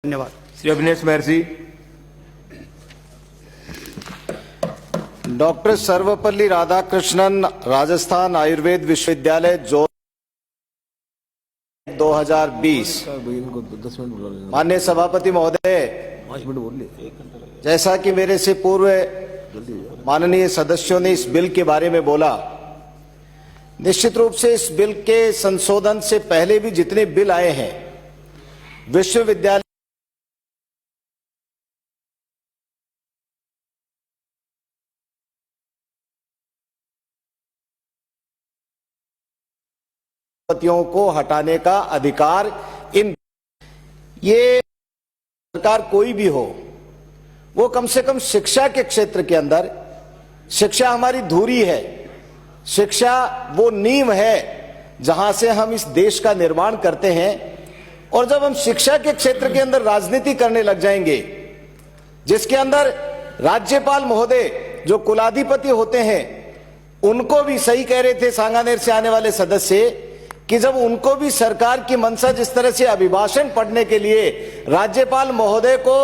धन्यवाद। श्री अविनेश महर्षि। डॉक्टर सर्वपल्ली राधाकृष्णन, राजस्थान आयुर्वेद विश्वविद्यालय, जो 2020। माननीय सभापति महोदय, जैसा कि मेरे से पूर्व माननीय सदस्यों ने इस बिल के बारे में बोला, निश्चित रूप से इस बिल के संशोधन से पहले भी जितने बिल आए हैं, विश्वविद्यालय को हटाने का अधिकार ये सरकार कोई भी हो, वो कम से कम शिक्षा के क्षेत्र के अंदर, शिक्षा हमारी धुरी है, शिक्षा वो नींव है जहां से हम इस देश का निर्माण करते हैं। और जब हम शिक्षा के क्षेत्र के अंदर राजनीति करने लग जाएंगे, जिसके अंदर राज्यपाल महोदय जो कुलाधिपति होते हैं, उनको भी, सही कह रहे थे सांगानेर से आने वाले सदस्य, कि जब उनको भी सरकार की मंशा जिस तरह से अभिभाषण पढ़ने के लिए राज्यपाल महोदय को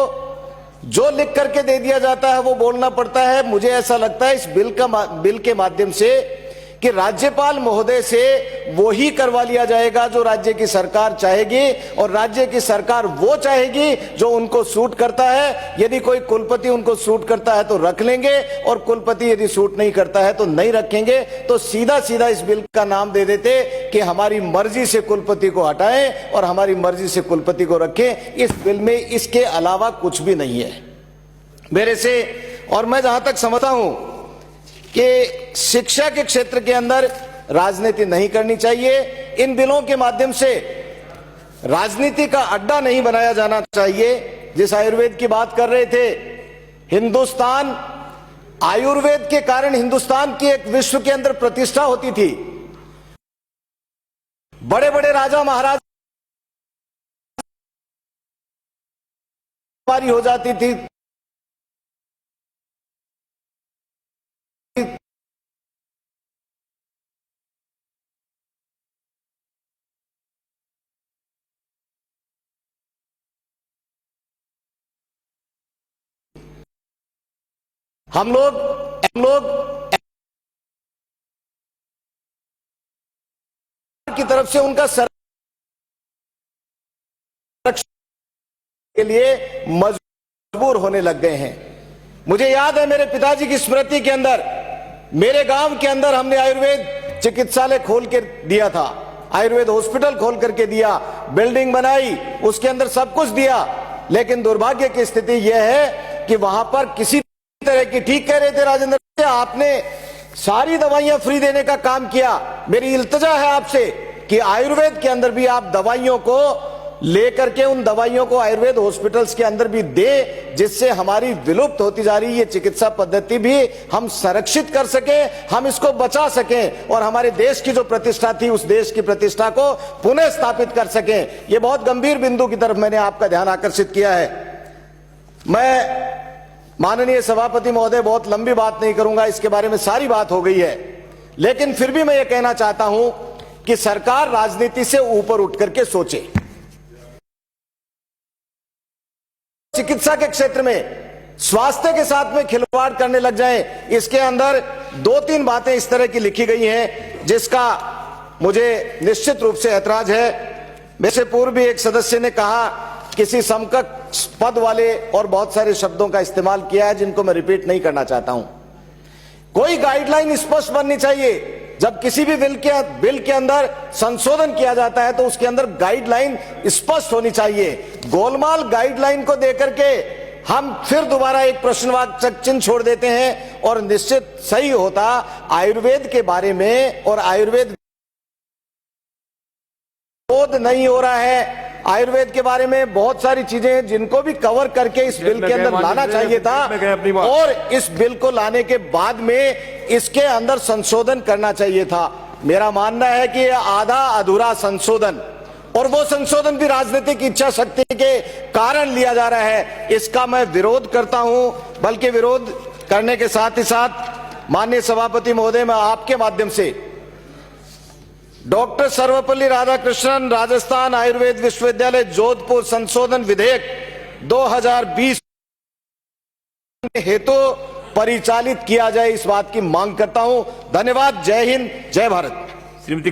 जो लिख करके दे दिया जाता है वो बोलना पड़ता है, मुझे ऐसा लगता है इस बिल के माध्यम से कि राज्यपाल महोदय से वो ही करवा लिया जाएगा जो राज्य की सरकार चाहेगी, और राज्य की सरकार वो चाहेगी जो उनको सूट करता है। यदि कोई कुलपति उनको सूट करता है तो रख लेंगे, और कुलपति यदि सूट नहीं करता है तो नहीं रखेंगे। तो सीधा सीधा इस बिल का नाम दे देते कि हमारी मर्जी से कुलपति को हटाएं और हमारी मर्जी से कुलपति को रखें। इस बिल में इसके अलावा कुछ भी नहीं है मेरे से। और मैं जहां तक समझता हूं कि शिक्षा के क्षेत्र के अंदर राजनीति नहीं करनी चाहिए, इन बिलों के माध्यम से राजनीति का अड्डा नहीं बनाया जाना चाहिए। जिस आयुर्वेद की बात कर रहे थे, हिंदुस्तान, आयुर्वेद के कारण हिंदुस्तान की एक विश्व के अंदर प्रतिष्ठा होती थी। बड़े बड़े राजा महाराज हो जाती थी, हम लोग की तरफ से उनका संरक्षण के लिए मजबूर होने लग गए हैं। मुझे याद है मेरे पिताजी की स्मृति के अंदर, मेरे गांव के अंदर हमने आयुर्वेद चिकित्सालय खोल के दिया था, आयुर्वेद हॉस्पिटल खोल करके दिया, बिल्डिंग बनाई, उसके अंदर सब कुछ दिया। लेकिन दुर्भाग्य की स्थिति यह है कि वहां पर किसी तरह की, ठीक कह रहे थे राजेंद्र, आपने सारी दवाइयां फ्री देने का काम किया। मेरी इल्तिजा है आपसे कि आयुर्वेद के अंदर भी आप दवाइयों को लेकर के उन दवाइयों को आयुर्वेद हॉस्पिटल्स के अंदर भी दे, जिससे हमारी विलुप्त होती जा रही ये चिकित्सा पद्धति भी हम संरक्षित कर सके, हम इसको बचा सकें और हमारे देश की जो प्रतिष्ठा थी उस देश की प्रतिष्ठा को पुनः स्थापित कर सकें। ये बहुत गंभीर बिंदु की तरफ मैंने आपका ध्यान आकर्षित किया है। मैं माननीय सभापति महोदय बहुत लंबी बात नहीं करूंगा, इसके बारे में सारी बात हो गई है, लेकिन फिर भी मैं ये कहना चाहता हूं कि सरकार राजनीति से ऊपर उठ करके सोचे। चिकित्सा के क्षेत्र में स्वास्थ्य के साथ में खिलवाड़ करने लग जाएं, इसके अंदर दो तीन बातें इस तरह की लिखी गई हैं जिसका मुझे निश्चित रूप से ऐतराज है। मेरे से पूर्व भी एक सदस्य ने कहा, किसी समकक्ष पद वाले और बहुत सारे शब्दों का इस्तेमाल किया है जिनको मैं रिपीट नहीं करना चाहता हूं। कोई गाइडलाइन स्पष्ट बननी चाहिए। जब किसी भी बिल के अंदर संशोधन किया जाता है तो उसके अंदर गाइडलाइन स्पष्ट होनी चाहिए। गोलमाल गाइडलाइन को देकर के हम फिर दोबारा एक प्रश्नवाचक चिन्ह छोड़ देते हैं, और निश्चित सही होता आयुर्वेद के बारे में, और आयुर्वेद शोध नहीं हो रहा है, आयुर्वेद के बारे में बहुत सारी चीजें हैं जिनको भी कवर करके इस बिल के अंदर लाना चाहिए था, और इस बिल को लाने के बाद में इसके अंदर संशोधन करना चाहिए था। मेरा मानना है कि यह आधा अधूरा संशोधन, और वो संशोधन भी राजनीतिक इच्छा शक्ति के कारण लिया जा रहा है, इसका मैं विरोध करता हूं। बल्कि विरोध करने के साथ ही साथ माननीय सभापति महोदय, मैं आपके माध्यम से डॉक्टर सर्वपल्ली राधाकृष्णन राजस्थान आयुर्वेद विश्वविद्यालय जोधपुर संशोधन विधेयक 2020 हेतु परिचालित किया जाए, इस बात की मांग करता हूं। धन्यवाद। जय हिंद, जय भारत।